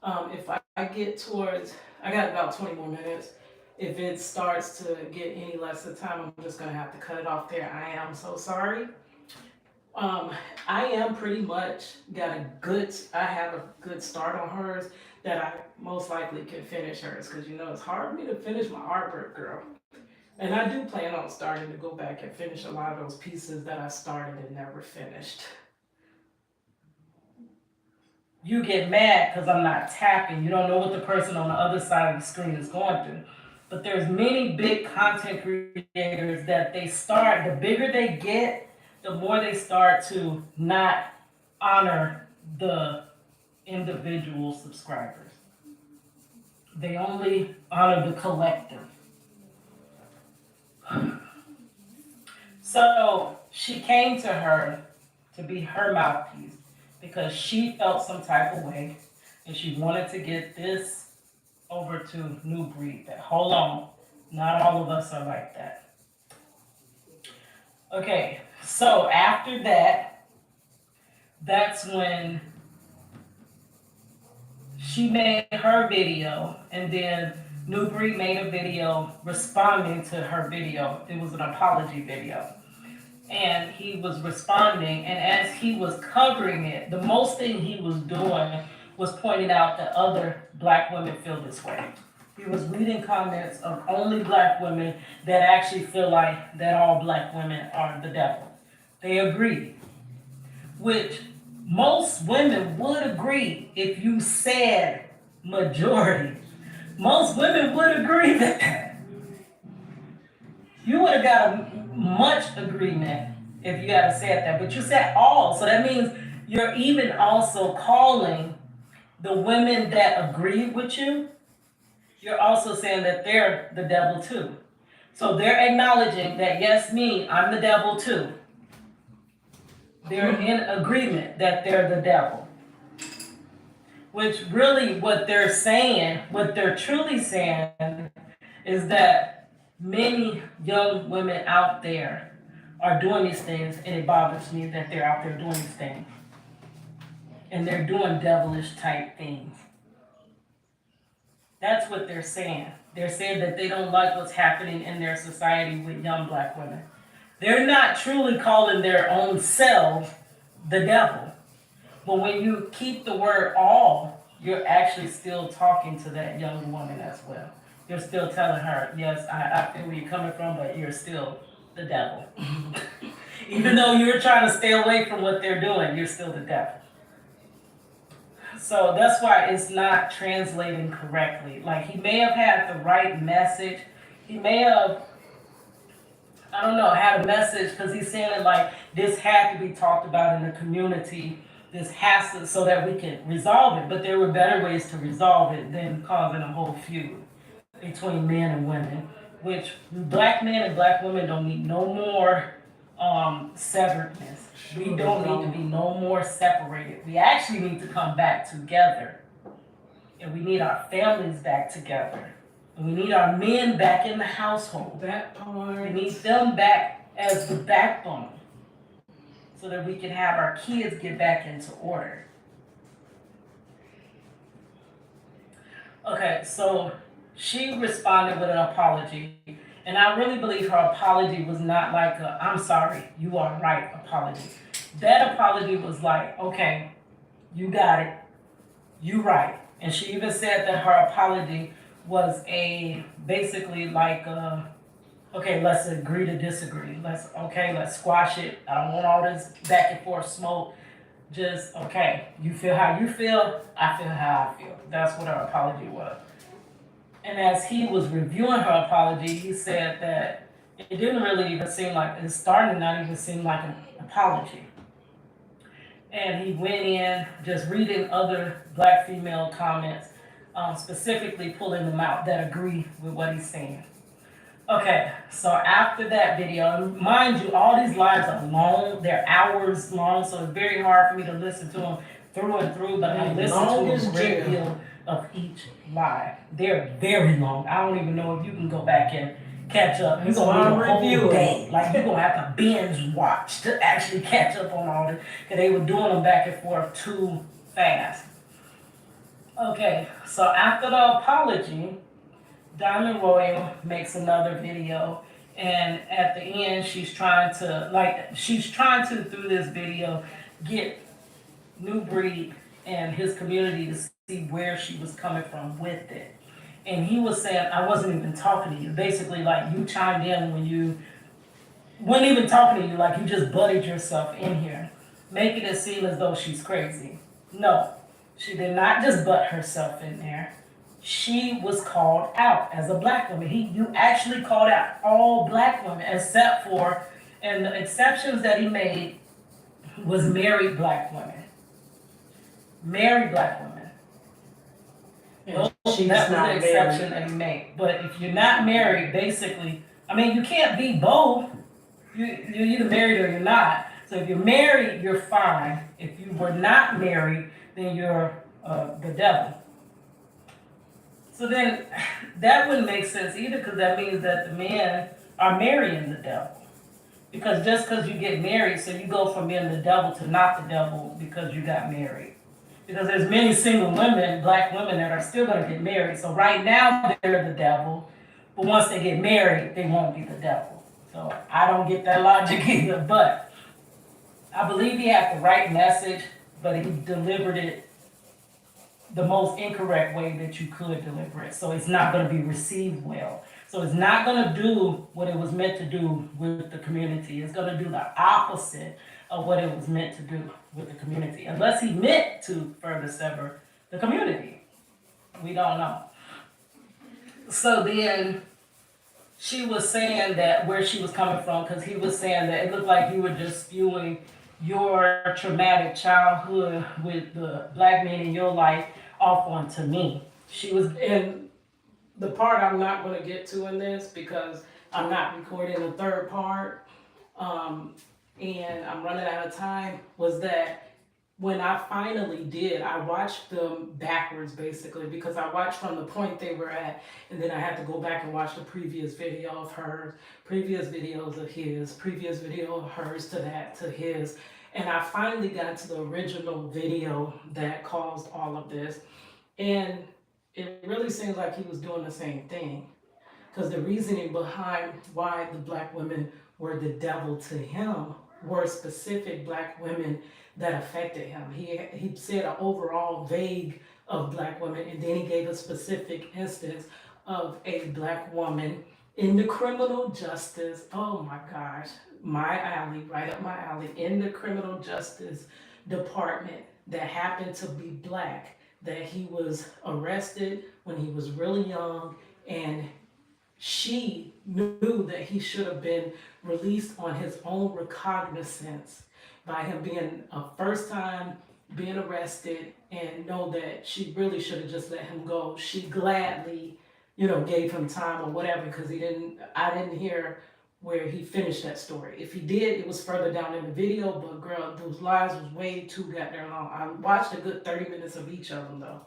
If I get towards, I got about 20 more minutes. If it starts to get any less of time, I'm just gonna have to cut it off there. I am so sorry. I am pretty much I have a good start on hers that I most likely can finish hers, because you know it's hard for me to finish my artwork, girl. And I do plan on starting to go back and finish a lot of those pieces that I started and never finished. You get mad because I'm not tapping. You don't know what the person on the other side of the screen is going through. But there's many big content creators that they start, the bigger they get, the more they start to not honor the individual subscribers. They only honor the collective. So she came to her to be her mouthpiece because she felt some type of way and she wanted to get this over to Nubreed. That hold on, not all of us are like that. Okay, so after that, that's when she made her video, and then Nubreed made a video responding to her video. It was an apology video. And he was responding, and as he was covering it, the most thing he was doing was pointing out that other black women feel this way. He was reading comments of only black women that actually feel like that all black women are the devil. They agree, which most women would agree if you said majority. Most women would agree that. You would have got a much agreement if you had said that, but you said all, so that means you're even also calling the women that agree with you, you're also saying that they're the devil too. So they're acknowledging that, yes, me, I'm the devil too. They're in agreement that they're the devil. Which really what they're saying, what they're truly saying is that many young women out there are doing these things, and it bothers me that they're out there doing these things. And they're doing devilish type things. That's what they're saying. They're saying that they don't like what's happening in their society with young black women. They're not truly calling their own selves the devil. But when you keep the word all, you're actually still talking to that young woman as well. You're still telling her, yes, I feel where you're coming from, but you're still the devil. Even though you're trying to stay away from what they're doing, you're still the devil. So that's why it's not translating correctly. Like, he may have had the right message. He may have, I don't know, had a message because he's saying it like this had to be talked about in the community. This has to, so that we can resolve it. But there were better ways to resolve it than causing a whole feud between men and women, which black men and black women don't need no more severedness. We don't need to be no more separated. We actually need to come back together. And we need our families back together. And we need our men back in the household. That part. We need them back as the backbone so that we can have our kids get back into order. Okay, so she responded with an apology. And I really believe her apology was not like a, I'm sorry, you are right apology. That apology was like, okay, you got it, you right. And she even said that her apology was a, basically like, okay, let's agree to disagree. Let's squash it. I don't want all this back and forth smoke. Just, okay, you feel how you feel, I feel how I feel. That's what her apology was. And as he was reviewing her apology, he said that it didn't really even seem like, it started to not even seem like an apology. And he went in just reading other black female comments, specifically pulling them out that agree with what he's saying. Okay, so after that video, and mind you, all these lives are long, they're hours long, so it's very hard for me to listen to them through and through, but I listen to a great deal of each live. They're very long. I don't even know if you can go back and catch up. You're gonna need a whole day. Like you're gonna have to binge watch to actually catch up on all this, because they were doing them back and forth too fast. Okay, so after the apology, Diamond Royal makes another video, and at the end she's trying to through this video get Nubreed and his community to see where she was coming from with it. And he was saying, I wasn't even talking to you. Basically, like you chimed in when you wasn't even talking to you, like you just butted yourself in here, making it seem as though she's crazy. No, she did not just butt herself in there. She was called out as a black woman. You actually called out all black women except for, and the exceptions that he made was married black women. Married black women. That was the exception that he made. But if you're not married, basically, I mean, you can't be both. You're either married or you're not. So if you're married, you're fine. If you were not married, then you're the devil. So then that wouldn't make sense either, because that means that the men are marrying the devil. Because just because you get married, so you go from being the devil to not the devil because you got married. Because there's many single women, black women, that are still going to get married. So right now they're the devil, but once they get married, they won't be the devil. So I don't get that logic either, but I believe he had the right message, but he delivered it the most incorrect way that you could deliver it. So it's not going to be received well. So it's not going to do what it was meant to do with the community. It's going to do the opposite of what it was meant to do with the community. Unless he meant to further sever the community. We don't know. So then she was saying that where she was coming from, because he was saying that it looked like you were just spewing your traumatic childhood with the black men in your life off onto me. She was, and the part I'm not going to get to in this because I'm not recording the third part, and I'm running out of time, was that when I finally did, I watched them backwards basically, because I watched from the point they were at, and then I had to go back and watch the previous video of hers, previous videos of his, previous video of hers to that, to his. And I finally got to the original video that caused all of this. And it really seems like he was doing the same thing. Because the reasoning behind why the black women were the devil to him were specific black women that affected him. He said an overall vague of black women, and then he gave a specific instance of a black woman in the criminal justice, oh my gosh, my alley, right up my alley, in the criminal justice department that happened to be black, that he was arrested when he was really young, and she knew that he should have been released on his own recognizance by him being a first time being arrested, and know that she really should have just let him go. She gladly, gave him time or whatever, because I didn't hear where he finished that story. If he did, it was further down in the video, but girl, those lives was way too goddamn long. I watched a good 30 minutes of each of them though.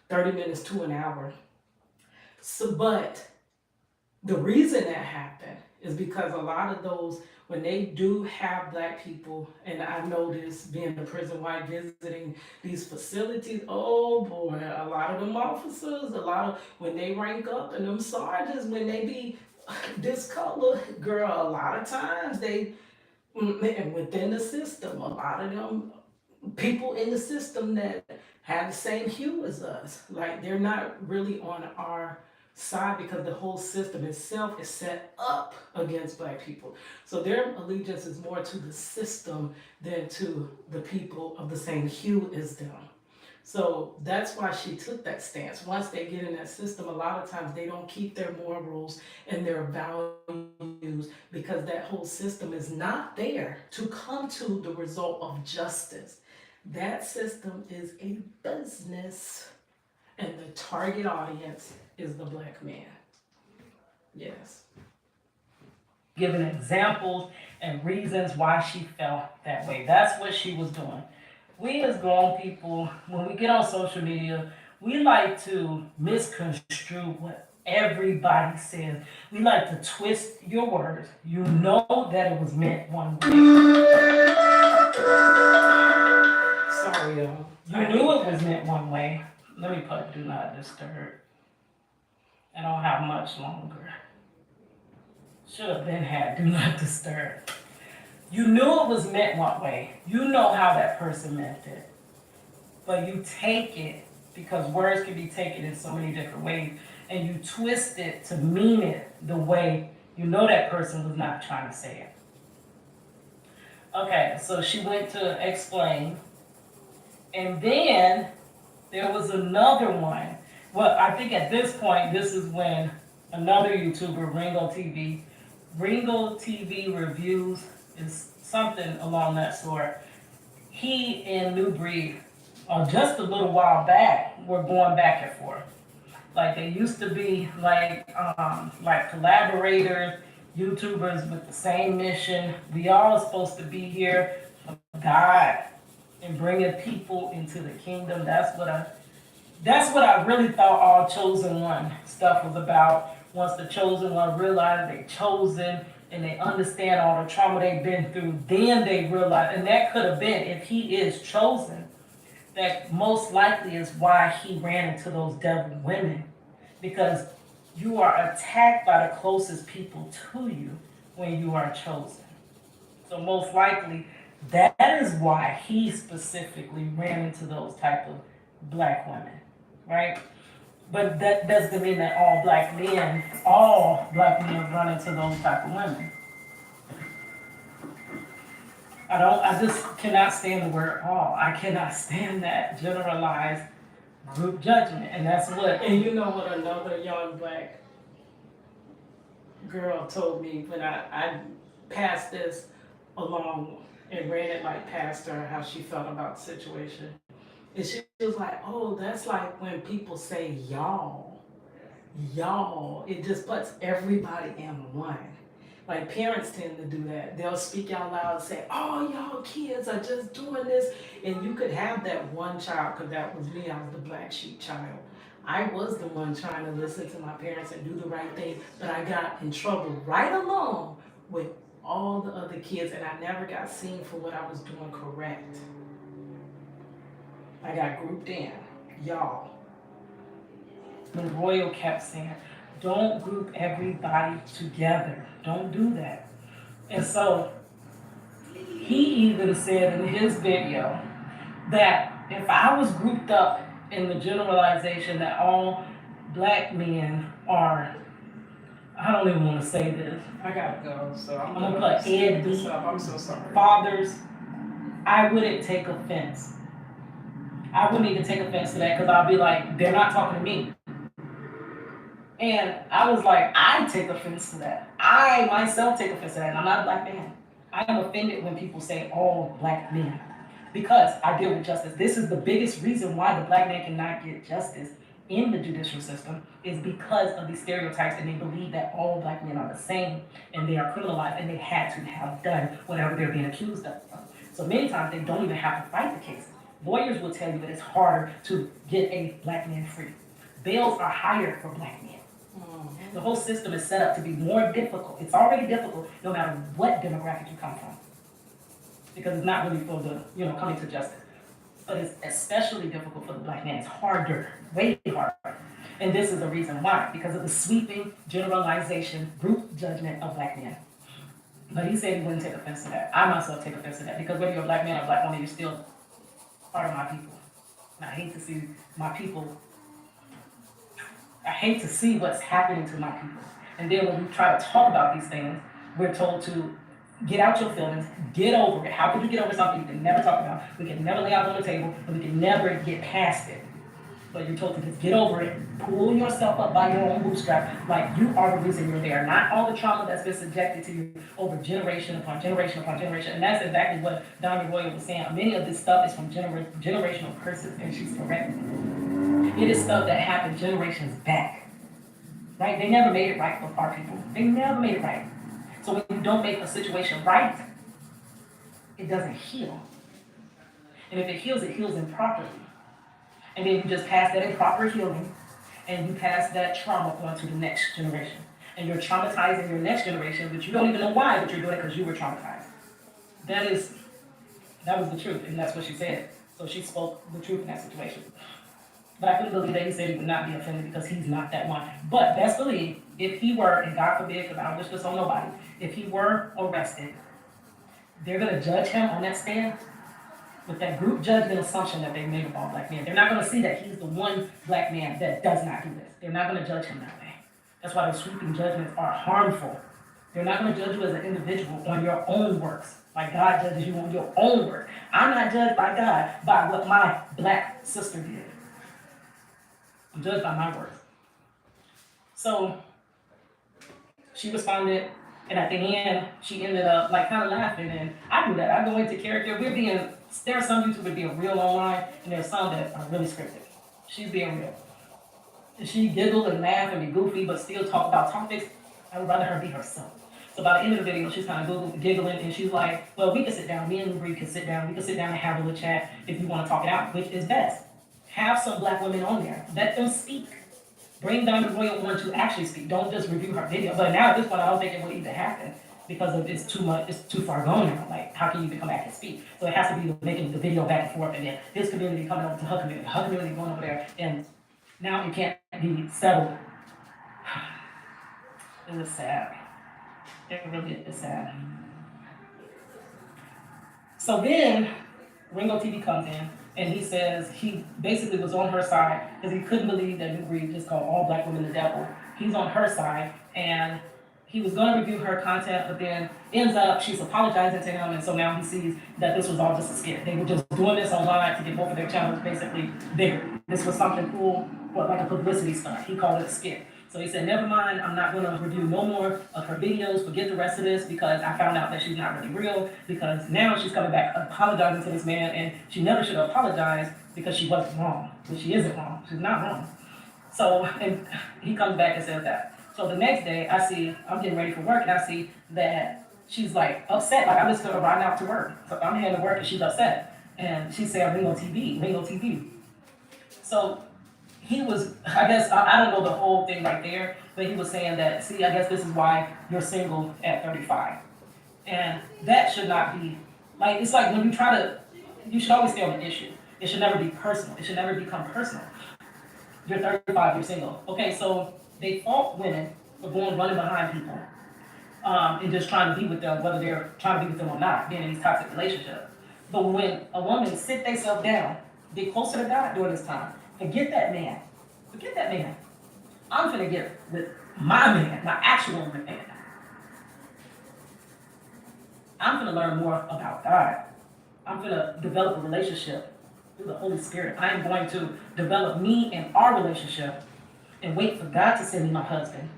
30 minutes to an hour. So, but the reason that happened is because a lot of those, when they do have black people, and I noticed being a prison wife visiting these facilities, oh boy, a lot of them officers, a lot of, when they rank up and them sergeants, when they be this color, girl, a lot of times they, and within the system, a lot of them people in the system that have the same hue as us. Like they're not really on our side because the whole system itself is set up against black people. So their allegiance is more to the system than to the people of the same hue as them. So that's why she took that stance. Once they get in that system, a lot of times they don't keep their morals and their values because that whole system is not there to come to the result of justice. That system is a business, and the target audience is the black man. Yes. Giving examples and reasons why she felt that way. That's what she was doing. We as grown people, when we get on social media, we like to misconstrue what everybody says. We like to twist your words. You know that it was meant one way. Sorry, y'all. You knew it was meant one way. Let me put do not disturb. I don't have much longer. Should have been had do not disturb. You knew it was meant one way. You know how that person meant it. But you take it, because words can be taken in so many different ways, and you twist it to mean it the way you know that person was not trying to say it. Okay, so she went to explain, and then there was another one. Well, I think at this point, this is when another YouTuber, Ringo TV Reviews, is something along that sort. He and Nubreed, just a little while back, were going back and forth. Like they used to be like collaborators, YouTubers with the same mission. We all supposed to be here for God and bringing people into the kingdom. That's what I really thought all chosen one stuff was about. Once the chosen one realized they chosen and they understand all the trauma they've been through, then they realize, and that could have been, if he is chosen, that most likely is why he ran into those devil women. Because you are attacked by the closest people to you when you are chosen. So most likely, that is why he specifically ran into those type of black women, right? But that doesn't mean that all black men run into those type of women. I just cannot stand the word all. I cannot stand that generalized group judgment. And that's what. And you know what another young black girl told me when I passed this along and ran it like past her, how she felt about the situation. And she was like, oh, that's like when people say y'all. Y'all. It just puts everybody in one. Like parents tend to do that. They'll speak out loud and say, oh, y'all kids are just doing this. And you could have that one child, because that was me. I was the black sheep child. I was the one trying to listen to my parents and do the right thing, but I got in trouble right along with all the other kids, and I never got seen for what I was doing correct. I got grouped in, y'all. When Royal kept saying, don't group everybody together. Don't do that. And so he even said in his video that if I was grouped up in the generalization that all black men are, I don't even want to say this. I gotta go, so I'm gonna gonna put Ed this up. I'm so sorry. Fathers, I wouldn't take offense. I wouldn't even take offense to that, because I'll be like, they're not talking to me. And I was like, I take offense to that. I myself take offense to that, and I'm not a black man. I am offended when people say all black men, because I deal with justice. This is the biggest reason why the black man cannot get justice in the judicial system, is because of these stereotypes, and they believe that all black men are the same, and they are criminalized, and they had to have done whatever they're being accused of. So many times they don't even have to fight the case. Lawyers will tell you that it's harder to get a black man free. Bails are higher for black men. The whole system is set up to be more difficult. It's already difficult no matter what demographic you come from. Because it's not really for the, coming to justice. But it's especially difficult for the black man. It's harder, way harder. And this is the reason why, because of the sweeping generalization, group judgment of black men. But he said he wouldn't take offense to that. I myself take offense to that, because whether you're a black man or a black woman, you're still part of my people. And I hate to see my people, I hate to see what's happening to my people. And then when we try to talk about these things, we're told to get out your feelings, get over it. How could you get over something you can never talk about? We can never lay out on the table, and we can never get past it. But you're told to just get over it, pull yourself up by your own bootstrap, like you are the reason you're there. Not all the trauma that's been subjected to you over generation upon generation upon generation. And that's exactly what Diamond Royal was saying. Many of this stuff is from generational curses, and she's correct. It is stuff that happened generations back. Right? They never made it right for our people. They never made it right. So when you don't make a situation right, it doesn't heal. And if it heals improperly. And then you just pass that improper healing, and you pass that trauma on to the next generation. And you're traumatizing your next generation, but you don't even know why, but you're doing it because you were traumatized. That was the truth, and that's what she said. So she spoke the truth in that situation. But I couldn't believe that he said he would not be offended, because he's not that one. But best believe, if he were, and God forbid, because I don't wish this on nobody, if he were arrested, they're going to judge him on that stand with that group judgment assumption that they made of all black men. They're not going to see that he's the one black man that does not do this. They're not going to judge him that way. That's why those sweeping judgments are harmful. They're not going to judge you as an individual on your own works, like God judges you on your own work. I'm not judged by God by what my black sister did. I'm judged by my works. So she responded, and at the end, she ended up kind of laughing, and I do that. I go into character. There are some YouTubers being real online, and there's some that are really scripted. She's being real. And she giggled and laughed and be goofy, but still talk about topics. I would rather her be herself. So by the end of the video, she's kind of giggling, and she's like, well, we can sit down. Me and Nubreed can sit down. We can sit down and have a little chat if you want to talk it out, which is best. Have some black women on there. Let them speak. Bring Diamond Royal on to actually speak. Don't just review her video. But now at this point, I don't think it will even happen, because it's too much. It's too far gone now. Like, how can you even come back and speak? So it has to be making the video back and forth, and then his community coming over to her community going over there, and now it can't be settled. It was sad. It really is sad. So then RingoTV comes in, and he says he basically was on her side because he couldn't believe that Nubreed just called all black women the devil. He's on her side, and he was going to review her content, but then ends up she's apologizing to him, and so now he sees that this was all just a skit. They were just doing this online to get both of their channels basically bigger. This was something cool, like a publicity stunt. He called it a skit. So he said, never mind, I'm not going to review no more of her videos. Forget the rest of this, because I found out that she's not really real, because now she's coming back apologizing to this man, and she never should have apologized because she wasn't wrong. But she isn't wrong. She's not wrong. So, and he comes back and says that. So the next day, I'm getting ready for work, and I see that she's like upset. Like, I'm just going to ride out to work. So I'm heading to work, and she's upset. And she said, RingoTV. So he was, I guess, I don't know the whole thing right there, but he was saying that, see, I guess this is why you're single at 35. And that should not be, like, it's like when you you should always stay on the issue. It should never be personal. It should never become personal. You're 35, you're single. Okay, so they fault women for running behind people and just trying to be with them, whether they're trying to be with them or not, being in these toxic relationships. But when a woman sit themselves down, get closer to God during this time, forget that man. I'm finna get with my man, my actual man. I'm finna learn more about God. I'm finna develop a relationship through the Holy Spirit. I am going to develop me and our relationship and wait for God to send me my husband.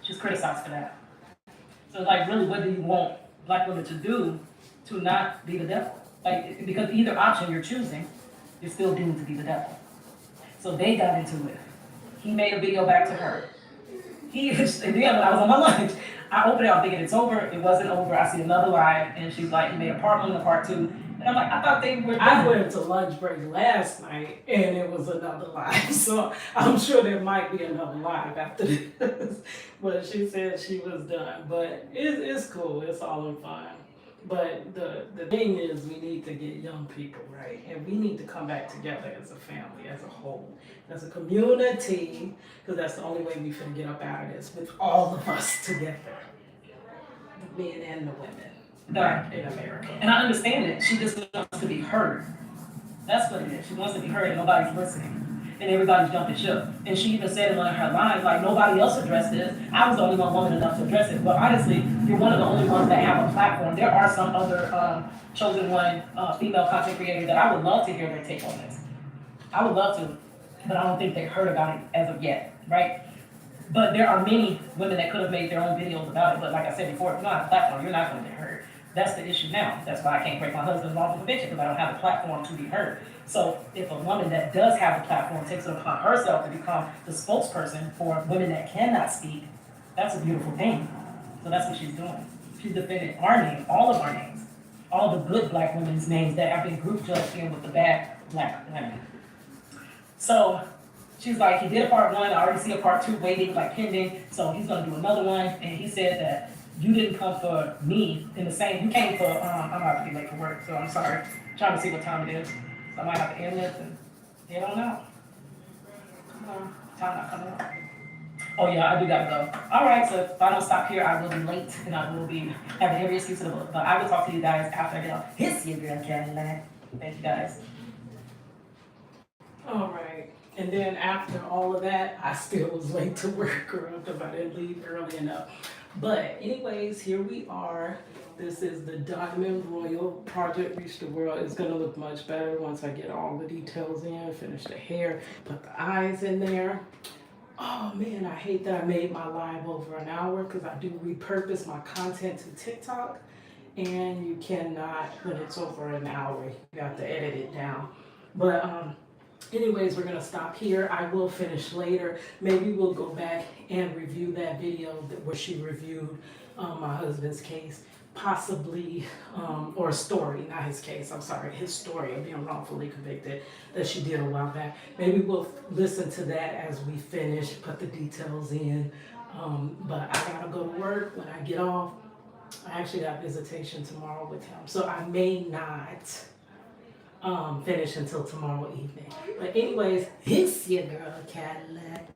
She's criticized for that. So like, really, what do you want black women to do to not be the devil? Like, because either option you're choosing, you're still doomed to be the devil. So they got into it. He made a video back to her. And then when I was on my lunch, I opened it, I'm thinking it's over. It wasn't over. I see another live, and she's like, he made a part 1 and a part 2. And I'm like, I thought they were I done. went to lunch break last night and it was another live, so I'm sure there might be another live after this. But she said she was done. But it's cool. It's all in fun. But the thing is, we need to get young people right, and we need to come back together as a family, as a whole, as a community, because that's the only way we finna get up out of this with all of us together, the men and the women in America. And I understand it. She just wants to be heard. That's what it is. She wants to be heard and nobody's listening. And everybody's jumping ship. And she even said in one of her lines, like, nobody else addressed this. I was the only one woman enough to address it. But honestly, you're one of the only ones that have a platform. There are some other chosen one female content creators that I would love to hear their take on this. I would love to, but I don't think they've heard about it as of yet, right? But there are many women that could have made their own videos about it. But like I said before, if you're not on a platform, you're not going to get heard. That's the issue now. That's why I can't break my husband's lawful conviction, because I don't have a platform to be heard. So if a woman that does have a platform takes it upon herself to become the spokesperson for women that cannot speak, that's a beautiful thing. So that's what she's doing. She's defending our name, all of our names, all the good black women's names that have been group judged in with the bad black women. So she's like, he did a part 1, I already see a part 2 waiting, like pending, so he's gonna do another one, and he said that you didn't come for me in the same, you came for, I'm about to be late for work, so I'm sorry. I'm trying to see what time it is. So I might have to end this and head on out. Come on, time not coming up. Oh yeah, I do gotta go. All right, so if I don't stop here, I will be late and I will be having every excuse in the book. But I will talk to you guys after I get off. It's your girl, Cadillac. Thank you guys. All right. And then after all of that, I still was late to work, or if I didn't leave early enough. But anyways, here we are. This is the Diamond Royal Project Reach the World. It's gonna look much better once I get all the details in, finish the hair, put the eyes in there. Oh man, I hate that I made my live over an hour, because I do repurpose my content to TikTok, and you cannot, when it's over an hour, you have to edit it down. But anyways, we're gonna stop here. I will finish later. Maybe we'll go back and review that video where she reviewed my husband's case, possibly, or story, not his case, I'm sorry, his story of being wrongfully convicted that she did a while back. Maybe we'll listen to that as we finish, put the details in. But I gotta go to work when I get off. I actually got visitation tomorrow with him, so I may not finish until tomorrow evening. But anyways, it's your girl Cadillac.